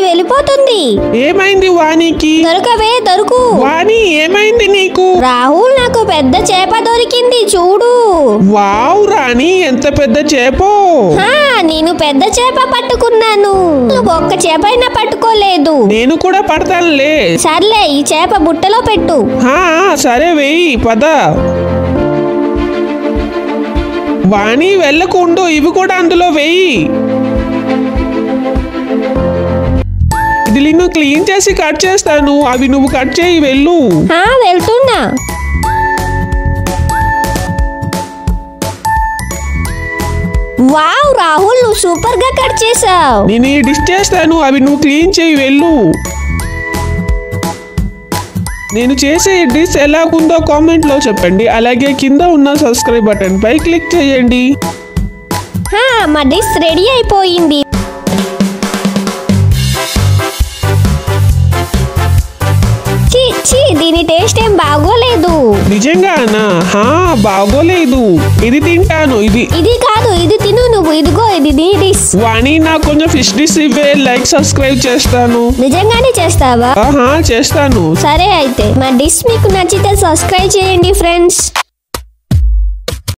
వెళ్ళిపోతుంది. ఏమైంది వానికి? దొరకవే దొరుకు. వాణి ఏమైంది నీకు? రాహుల్ నాకు పెద్ద చేప దొరికింది చూడు. వావ్ రాణి, ఎంత పెద్ద చేపో. నేను పెద్ద చేప పట్టుకున్నాను. నువ్వు ఒక్క చేప అయినా పట్టుకోలేదు. నేను కూడా పడతానులే. సర్లే, ఈ చేప బుట్టలో పెట్టు. సరే వెయ్యి పద. వాణి వెళ్ళకుండు, ఇవి కూడా అందులో వెయ్యి. ఇది నేను క్లీన్ చేసి కట్ చేస్తాను, అవి నువ్వు కట్ చేయి వెళ్ళు. వెళ్తున్నా. వావ్ రాహుల్, నువ్వు సూపర్ గా కట్ చేసావు. నేను ఈ డిష్ చేస్తాను, అవి నువ్వు క్లీన్ చేయి వెళ్ళు. నేను చేసే డిష్ ఎలాగుందో కామెంట్ లో చెప్పండి. అలాగే కింద ఉన్న సబ్స్క్రైబ్ బటన్ పై క్లిక్ చేయండి. మా డిష్ రెడీ అయిపోయింది. దీని టేస్ట్ ఏం బాగోలేదు. నిజంగానా? బాగోలేదు. ఇది తింటాను. ఇది కాదు, ఇది తిను నువ్వు. ఇదిగో, ఇది నీ డిష్. వాణి, నాకు కొంచెం ఫిష్ డిష్ ఇవే. లైక్ సబ్స్క్రైబ్ చేస్తాను. నిజంగానే చేస్తావా? చేస్తాను. సరే అయితే, మా డిష్ మీకు నచ్చితే సబ్స్క్రైబ్ చేయండి ఫ్రెండ్స్.